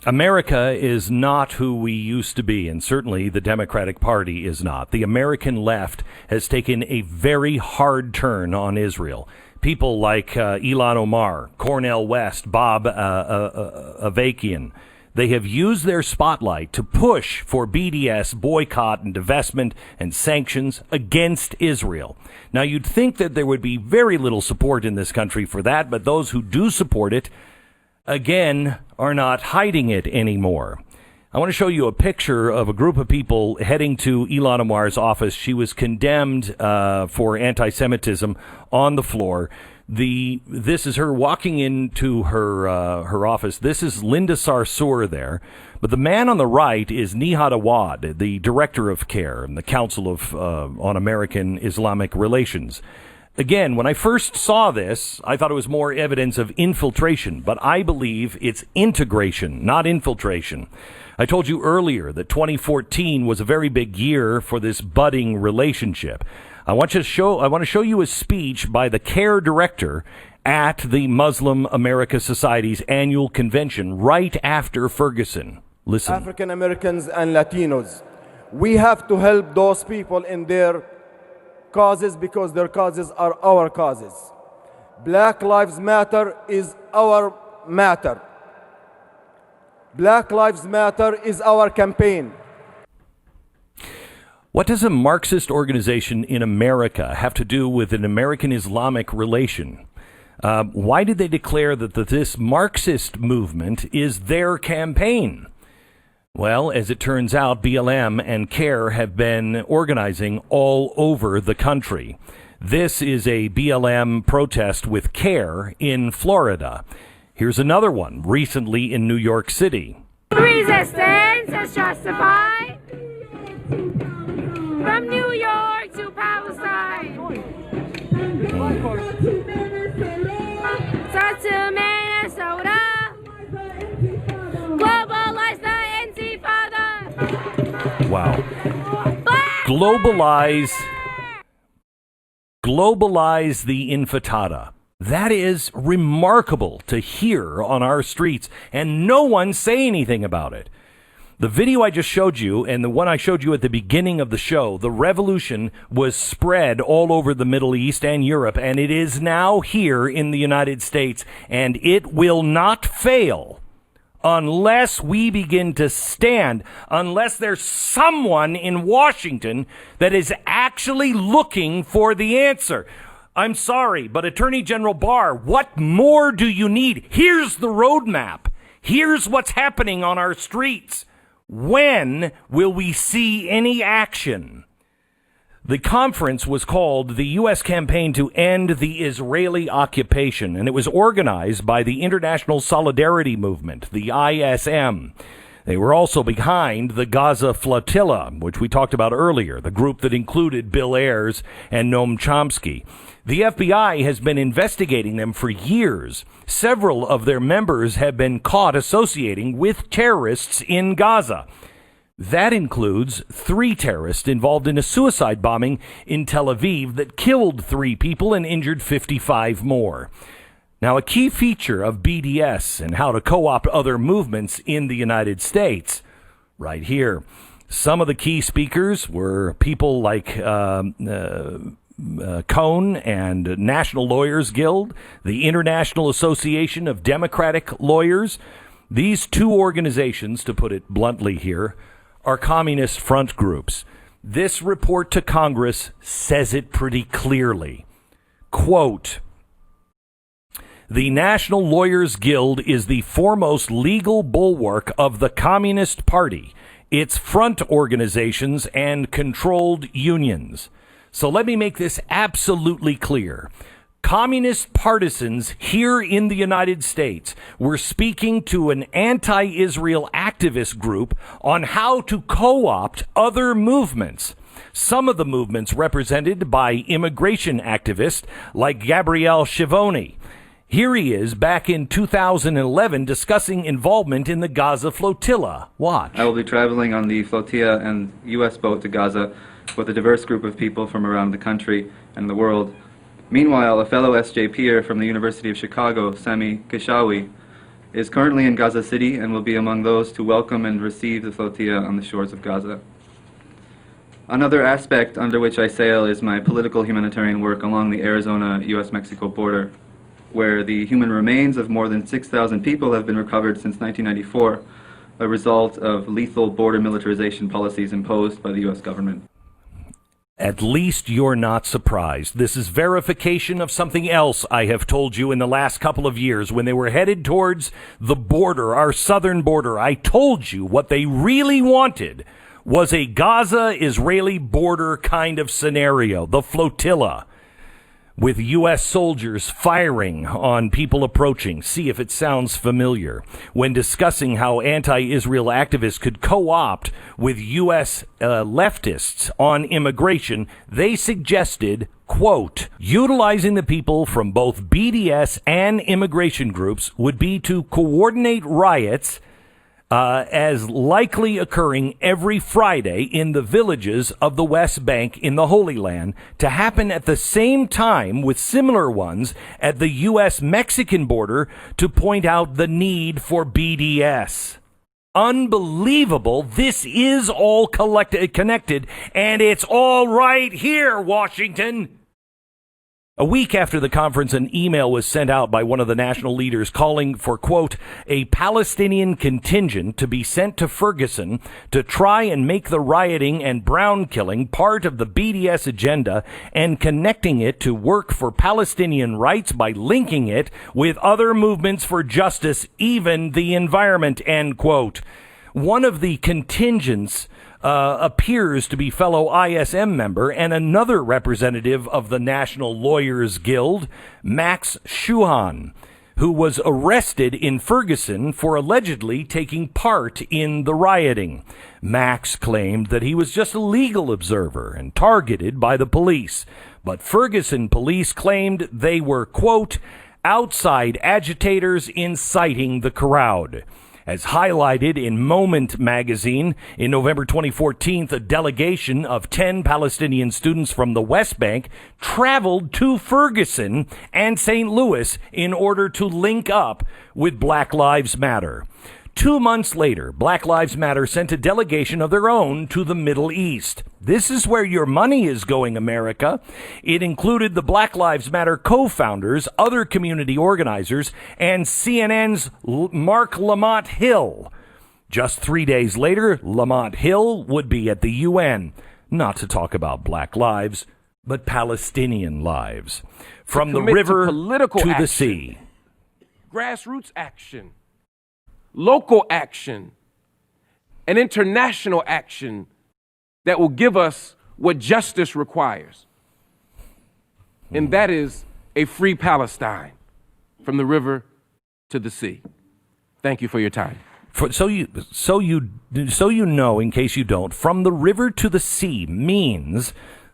America is not who we used to be, and certainly the Democratic Party is not. The American left has taken a very hard turn on Israel. People like Ilhan Omar, Cornel West, Bob Avakian, they have used their spotlight to push for BDS boycott and divestment and sanctions against Israel. Now, you'd think that there would be very little support in this country for that, but those who do support it, again, are not hiding it anymore. I want to show you a picture of a group of people heading to Ilhan Omar's office. She was condemned for anti-Semitism on the floor. This is her walking into her office. This is Linda Sarsour there. But the man on the right is Nihad Awad, the director of CARE and the Council of on American Islamic Relations. Again, when I first saw this, I thought it was more evidence of infiltration, but I believe it's integration, not infiltration. I told you earlier that 2014 was a very big year for this budding relationship. I want to show you a speech by the CARE director at the Muslim America Society's annual convention right after Ferguson. Listen. African Americans and Latinos, we have to help those people in their causes because their causes are our causes. Black Lives Matter is our matter. Black Lives Matter is our campaign. What does a Marxist organization in America have to do with an American Islamic relation? Why did they declare that this Marxist movement is their campaign? Well, as it turns out, BLM and CARE have been organizing all over the country. This is a BLM protest with CARE in Florida. Here's another one recently in New York City. Resistance is justified from New York to Palestine. To Minnesota. Globalize the Intifada. Wow. Globalize the Intifada. That is remarkable to hear on our streets, and no one say anything about it. The video I just showed you and the one I showed you at the beginning of the show, the revolution was spread all over the Middle East and Europe, and it is now here in the United States, and it will not fail unless we begin to stand, unless there's someone in Washington that is actually looking for the answer. I'm sorry, but Attorney General Barr, what more do you need? Here's the roadmap. Here's what's happening on our streets. When will we see any action? The conference was called the U.S. Campaign to End the Israeli Occupation, and it was organized by the International Solidarity Movement, the ISM. They were also behind the Gaza Flotilla, which we talked about earlier, the group that included Bill Ayers and Noam Chomsky. The FBI has been investigating them for years. Several of their members have been caught associating with terrorists in Gaza. That includes 3 terrorists involved in a suicide bombing in Tel Aviv that killed 3 people and injured 55 more. Now, a key feature of BDS and how to co-opt other movements in the United States, right here. Some of the key speakers were people like Cone and National Lawyers Guild, the International Association of Democratic Lawyers. These 2 organizations, to put it bluntly here, are communist front groups. This report to Congress says it pretty clearly. Quote, "The National Lawyers Guild is the foremost legal bulwark of the Communist Party, its front organizations, and controlled unions." So let me make this absolutely clear. Communist partisans here in the United States were speaking to an anti-Israel activist group on how to co-opt other movements. Some of the movements represented by immigration activists like Gabrielle Shivoni. Here he is back in 2011 discussing involvement in the Gaza flotilla. Watch. I will be traveling on the flotilla and U.S. boat to Gaza with a diverse group of people from around the country and the world. Meanwhile, a fellow SJPer from the University of Chicago, Sami Kishawi, is currently in Gaza City and will be among those to welcome and receive the flotilla on the shores of Gaza. Another aspect under which I sail is my political humanitarian work along the Arizona-U.S.-Mexico border, where the human remains of more than 6,000 people have been recovered since 1994, a result of lethal border militarization policies imposed by the U.S. government. At least you're not surprised. This is verification of something else I have told you in the last couple of years. When they were headed towards the border, our southern border, I told you what they really wanted was a Gaza-Israeli border kind of scenario, the flotilla, with U.S. soldiers firing on people approaching. See if it sounds familiar. When discussing how anti-Israel activists could co-opt with U.S. Leftists on immigration, they suggested, quote, utilizing the people from both BDS and immigration groups would be to coordinate riots as likely occurring every Friday in the villages of the West Bank in the Holy Land to happen at the same time with similar ones at the U.S.-Mexican border to point out the need for BDS. Unbelievable. This is all connected, and it's all right here, Washington. A week after the conference, an email was sent out by one of the national leaders calling for, quote, a Palestinian contingent to be sent to Ferguson to try and make the rioting and Brown killing part of the BDS agenda and connecting it to work for Palestinian rights by linking it with other movements for justice, even the environment, end quote. One of the contingents appears to be fellow ISM member and another representative of the National Lawyers Guild, Max Schuhan, who was arrested in Ferguson for allegedly taking part in the rioting. Max claimed that he was just a legal observer and targeted by the police, but Ferguson police claimed they were, quote, outside agitators inciting the crowd. As highlighted in Moment magazine, in November 2014, a delegation of 10 Palestinian students from the West Bank traveled to Ferguson and St. Louis in order to link up with Black Lives Matter. 2 months later, Black Lives Matter sent a delegation of their own to the Middle East. This is where your money is going, America. It included the Black Lives Matter co-founders, other community organizers, and CNN's Mark Lamont Hill. Just 3 days later, Lamont Hill would be at the UN, not to talk about black lives, but Palestinian lives. From the river to the sea. Grassroots action. Local action, and international action that will give us what justice requires. And that is a free Palestine from the river to the sea. Thank you for your time. So you know, in case you don't, from the river to the sea means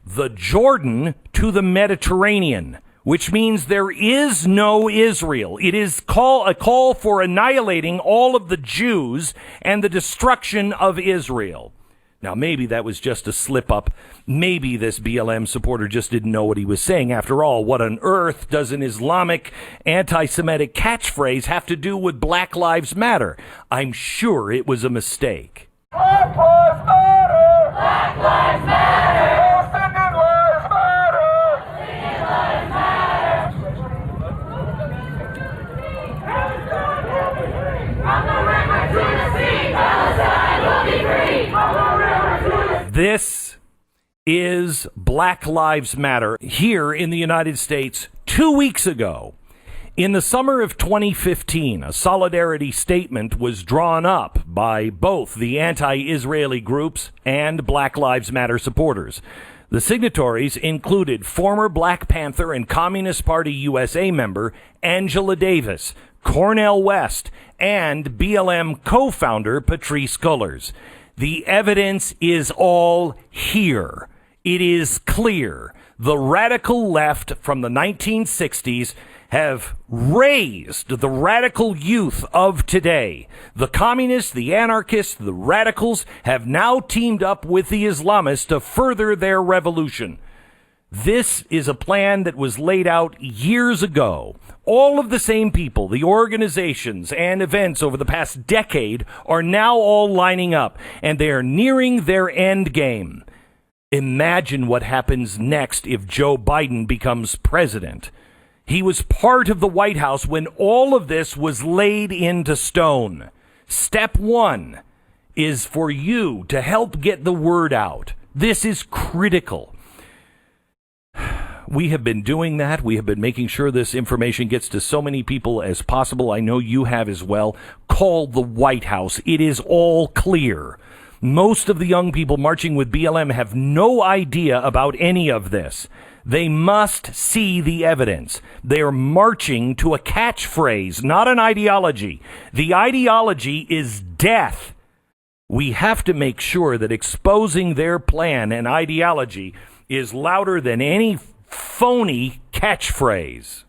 the Jordan to the Mediterranean, which means there is no Israel. It is a call for annihilating all of the Jews and the destruction of Israel. Now, maybe that was just a slip-up. Maybe this BLM supporter just didn't know what he was saying. After all, what on earth does an Islamic anti-Semitic catchphrase have to do with Black Lives Matter? I'm sure it was a mistake. Black Lives Matter! Black Lives Matter! Palestinian lives matter! Palestinian lives matter! From the river to the sea, Palestine will be free! From the river to the sea! This is Black Lives Matter here in the United States 2 weeks ago. In the summer of 2015, a solidarity statement was drawn up by both the anti-Israeli groups and Black Lives Matter supporters. The signatories included former Black Panther and Communist Party USA member Angela Davis, Cornel West, and BLM co-founder Patrisse Cullors. The evidence is all here. It is clear. The radical left from the 1960s have raised the radical youth of today. The communists, the anarchists, the radicals have now teamed up with the Islamists to further their revolution. This is a plan that was laid out years ago. All of the same people, the organizations and events over the past decade are now all lining up, and they are nearing their end game. Imagine what happens next if Joe Biden becomes president. He was part of the White House when all of this was laid into stone. Step one is for you to help get the word out. This is critical. We have been doing that. We have been making sure this information gets to so many people as possible. I know you have as well. Call the White House. It is all clear. Most of the young people marching with BLM have no idea about any of this. They must see the evidence. They are marching to a catchphrase, not an ideology. The ideology is death. We have to make sure that exposing their plan and ideology is louder than any phony catchphrase.